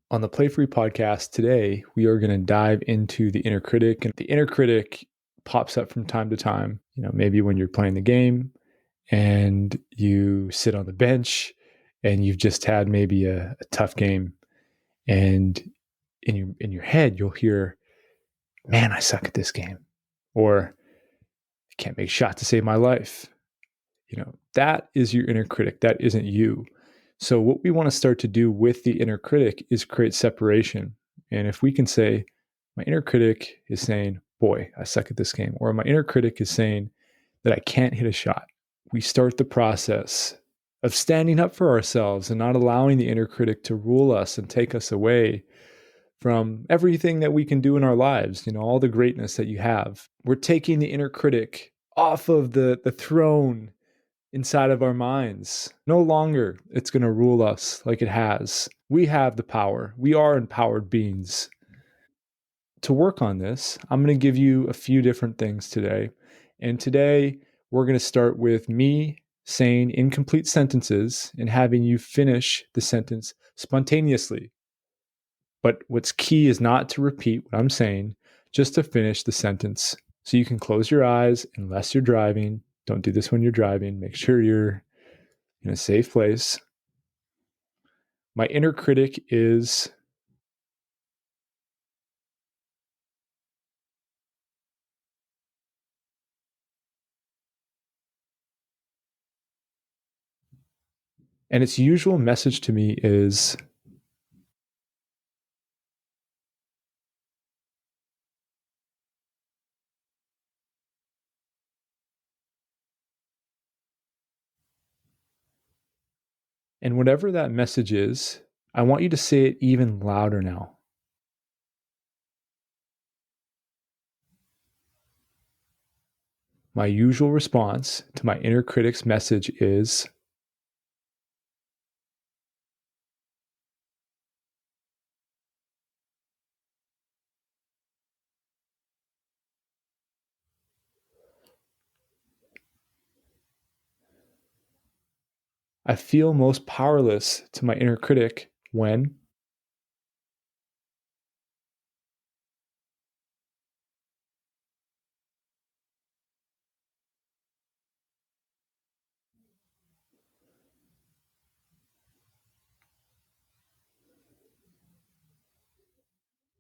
On the Play Free podcast today, we are going to dive into the inner critic. And the inner critic pops up from time to time, maybe when you're playing the game and you sit on the bench and you've just had maybe a tough game. And in your head, you'll hear, man, I suck at this game. Or I can't make a shot to save my life. That is your inner critic. That isn't you. So what we want to start to do with the inner critic is create separation. And if we can say, my inner critic is saying, boy, I suck at this game, or my inner critic is saying that I can't hit a shot, we start the process of standing up for ourselves and not allowing the inner critic to rule us and take us away from everything that we can do in our lives, all the greatness that you have. We're taking the inner critic off of the throne inside of our minds. No longer it's going to rule us like it has. We have the power. We are empowered beings. To work on this, I'm going to give you a few different things today. And today, we're going to start with me saying incomplete sentences and having you finish the sentence spontaneously. But what's key is not to repeat what I'm saying, just to finish the sentence. So you can close your eyes unless you're driving. Don't do this when you're driving. Make sure you're in a safe place. My inner critic is, and its usual message to me is, and whatever that message is, I want you to say it even louder now. My usual response to my inner critic's message is, I feel most powerless to my inner critic when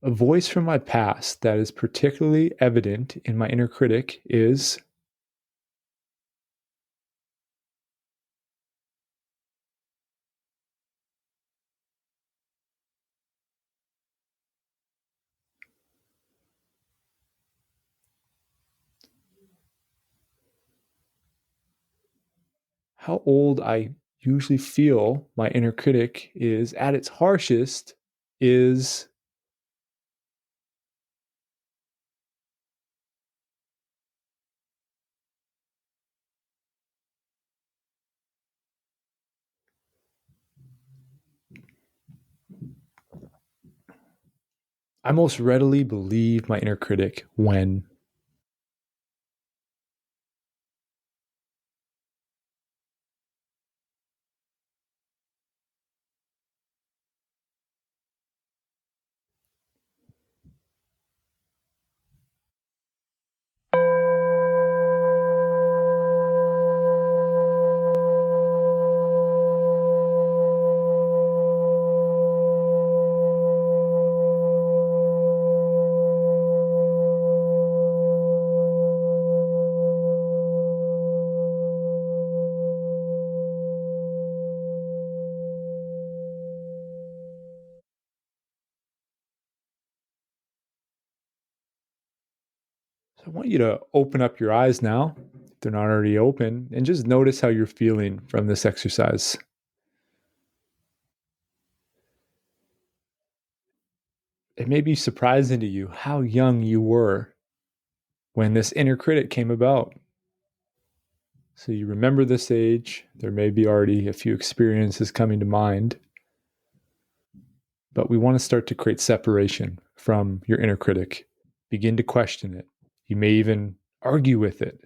a voice from my past that is particularly evident in my inner critic is, how old I usually feel my inner critic is at its harshest is, I most readily believe my inner critic when So I want you to open up your eyes now, if they're not already open, and just notice how you're feeling from this exercise. It may be surprising to you how young you were when this inner critic came about. So you remember this age, there may be already a few experiences coming to mind, but we want to start to create separation from your inner critic. Begin to question it. You may even argue with it.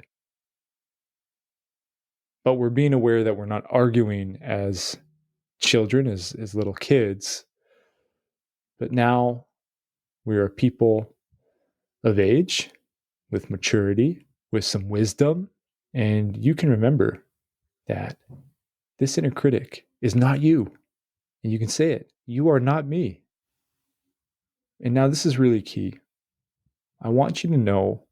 But we're being aware that we're not arguing as children, as little kids, But now we are people of age, with maturity, with some wisdom, and you can remember that this inner critic is not you. And you can say it, you are not me. And now this is really key. I want you to know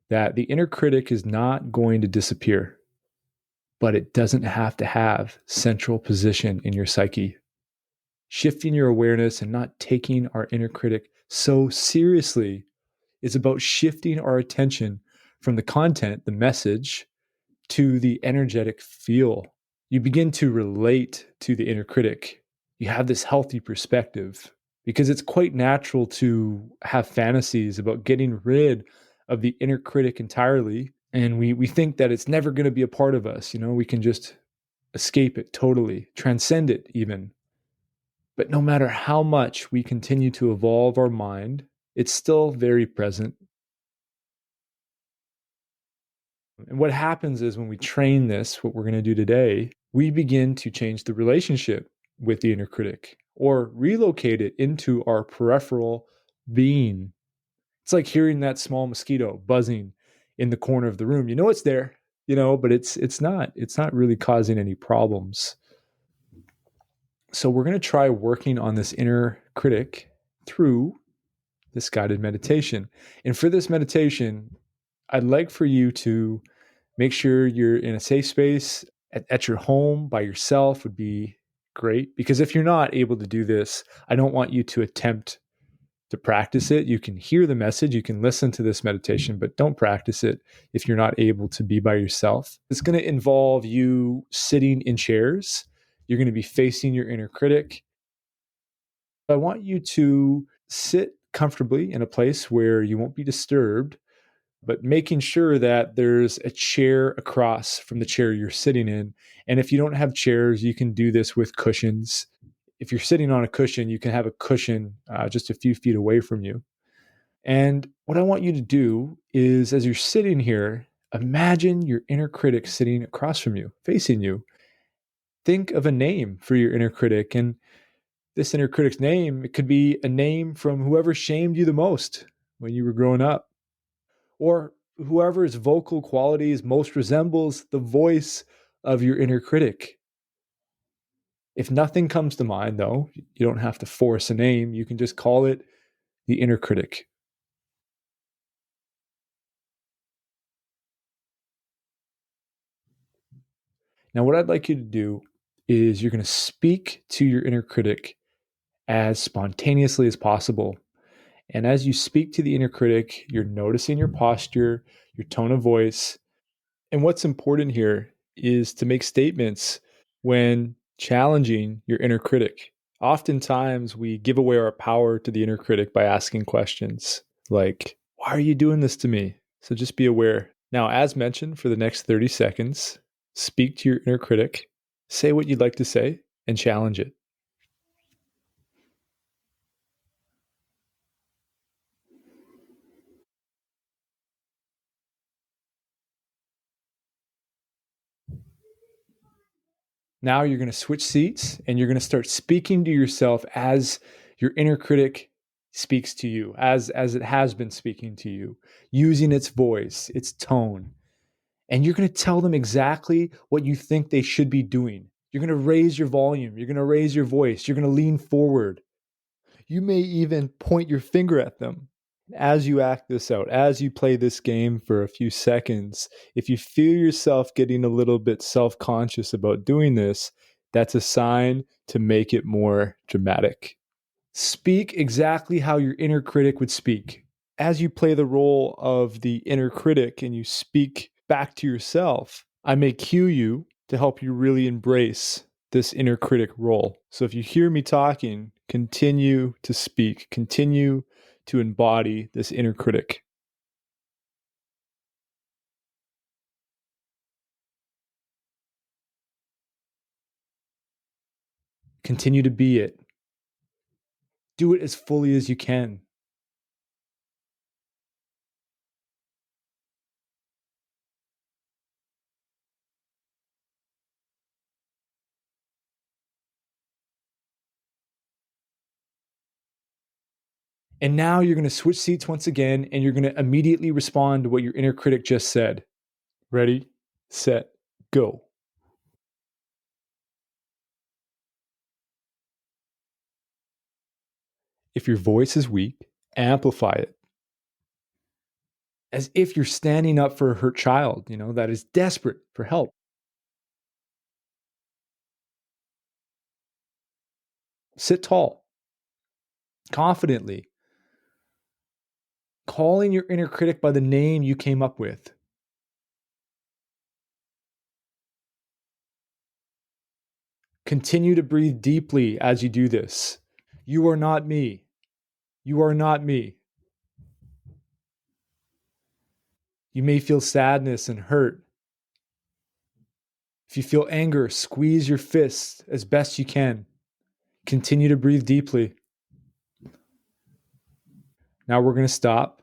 that the inner critic is not going to disappear, but it doesn't have to have central position in your psyche. Shifting your awareness and not taking our inner critic so seriously is about shifting our attention from the content, the message, to the energetic feel. You begin to relate to the inner critic. You have this healthy perspective because it's quite natural to have fantasies about getting rid of the inner critic entirely. And we think that it's never going to be a part of us. We can just escape it totally, transcend it even. But no matter how much we continue to evolve our mind, it's still very present. And what happens is when we train this, what we're going to do today, we begin to change the relationship with the inner critic or relocate it into our peripheral being. It's like hearing that small mosquito buzzing in the corner of the room. You know it's there, but it's not really causing any problems. So we're going to try working on this inner critic through this guided meditation. And for this meditation, I'd like for you to make sure you're in a safe space at your home by yourself would be great. Because if you're not able to do this, I don't want you to attempt to practice it. You can hear the message, you can listen to this meditation, but don't practice it if you're not able to be by yourself. It's going to involve you sitting in chairs. You're going to be facing your inner critic. I want you to sit comfortably in a place where you won't be disturbed, but making sure that there's a chair across from the chair you're sitting in. And if you don't have chairs, you can do this with cushions. If you're sitting on a cushion, you can have a cushion just a few feet away from you. And what I want you to do is, as you're sitting here, imagine your inner critic sitting across from you, facing you. Think of a name for your inner critic. And this inner critic's name, it could be a name from whoever shamed you the most when you were growing up, or whoever's vocal qualities most resembles the voice of your inner critic. If nothing comes to mind, though, you don't have to force a name. You can just call it the inner critic. Now, what I'd like you to do is you're going to speak to your inner critic as spontaneously as possible. And as you speak to the inner critic, you're noticing your posture, your tone of voice. And what's important here is to make statements when challenging your inner critic. Oftentimes, we give away our power to the inner critic by asking questions like, "Why are you doing this to me?" So just be aware. Now, as mentioned, for the next 30 seconds, speak to your inner critic, say what you'd like to say, and challenge it. Now you're going to switch seats and you're going to start speaking to yourself as your inner critic speaks to you, as it has been speaking to you, using its voice, its tone. And you're going to tell them exactly what you think they should be doing. You're going to raise your volume, you're going to raise your voice, you're going to lean forward. You may even point your finger at them. As you act this out, as you play this game for a few seconds, if you feel yourself getting a little bit self conscious about doing this, that's a sign to make it more dramatic. Speak exactly how your inner critic would speak. As you play the role of the inner critic and you speak back to yourself, I may cue you to help you really embrace this inner critic role. So if you hear me talking, continue to speak, continue to embody this inner critic. Continue to be it. Do it as fully as you can. And now you're going to switch seats once again, and you're going to immediately respond to what your inner critic just said. Ready, set, go. If your voice is weak, amplify it. As if you're standing up for a hurt child, that is desperate for help. Sit tall, confidently, calling your inner critic by the name you came up with. Continue to breathe deeply as you do this. You are not me. You are not me. You may feel sadness and hurt. If you feel anger, squeeze your fists as best you can. Continue to breathe deeply. Now we're going to stop,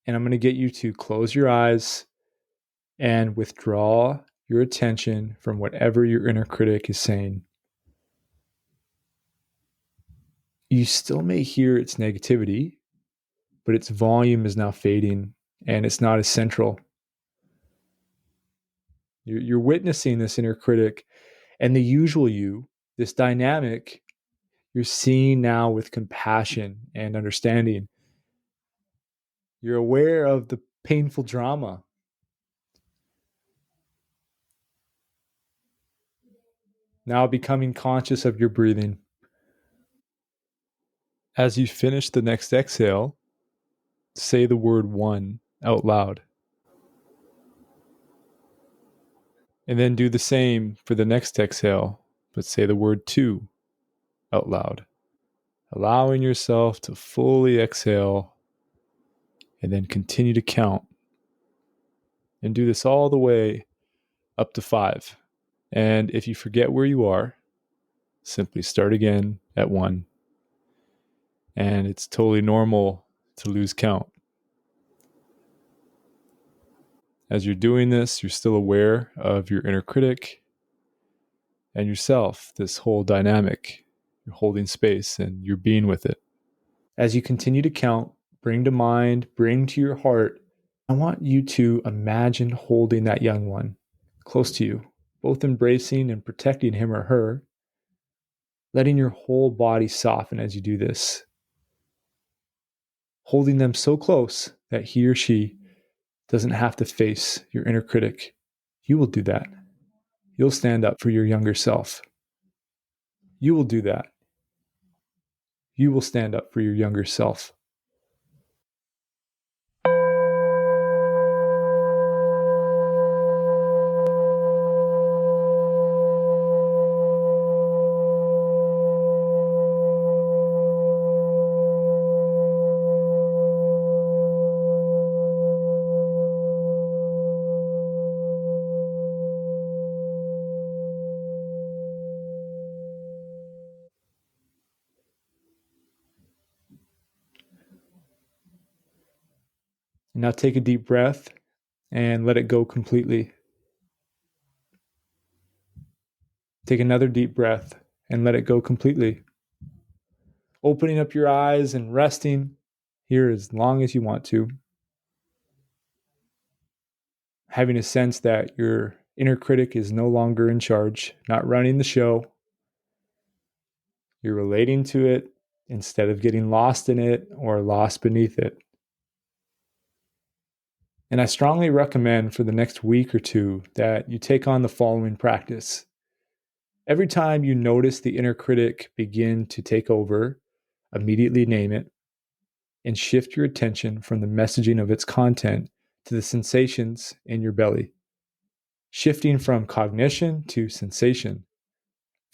and I'm going to get you to close your eyes and withdraw your attention from whatever your inner critic is saying. You still may hear its negativity, but its volume is now fading and it's not as central. You're witnessing this inner critic and the usual you, this dynamic, you're seeing now with compassion and understanding. You're aware of the painful drama. Now becoming conscious of your breathing. As you finish the next exhale, say the word one out loud. And then do the same for the next exhale, but say the word two out loud. Allowing yourself to fully exhale and then continue to count. And do this all the way up to 5. And if you forget where you are, simply start again at 1. And it's totally normal to lose count. As you're doing this, you're still aware of your inner critic and yourself, this whole dynamic. You're holding space and you're being with it. As you continue to count, bring to mind, bring to your heart, I want you to imagine holding that young one close to you, both embracing and protecting him or her, letting your whole body soften as you do this, holding them so close that he or she doesn't have to face your inner critic. You will do that. You'll stand up for your younger self. You will do that. You will stand up for your younger self. And now take a deep breath and let it go completely. Take another deep breath and let it go completely. Opening up your eyes and resting here as long as you want to. Having a sense that your inner critic is no longer in charge, not running the show. You're relating to it instead of getting lost in it or lost beneath it. And I strongly recommend for the next week or two that you take on the following practice. Every time you notice the inner critic begin to take over, immediately name it and shift your attention from the messaging of its content to the sensations in your belly. Shifting from cognition to sensation,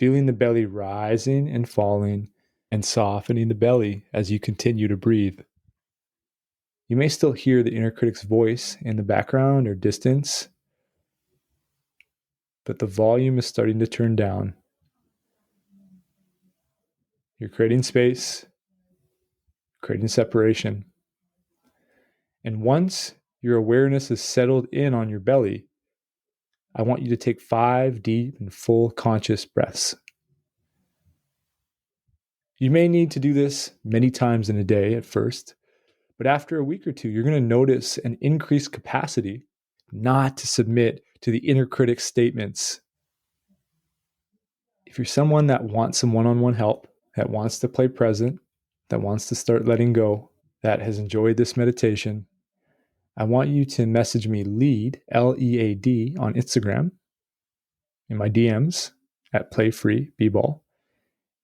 feeling the belly rising and falling and softening the belly as you continue to breathe. You may still hear the inner critic's voice in the background or distance, but the volume is starting to turn down. You're creating space, creating separation. And once your awareness is settled in on your belly, I want you to take 5 deep and full conscious breaths. You may need to do this many times in a day at first, but after a week or two, you're going to notice an increased capacity not to submit to the inner critic statements. If you're someone that wants some one-on-one help, that wants to play present, that wants to start letting go, that has enjoyed this meditation, I want you to message me LEAD, L-E-A-D, on Instagram in my DMs at playfreeball,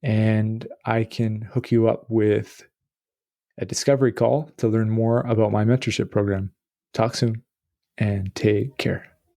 and I can hook you up with a discovery call to learn more about my mentorship program. Talk soon and take care.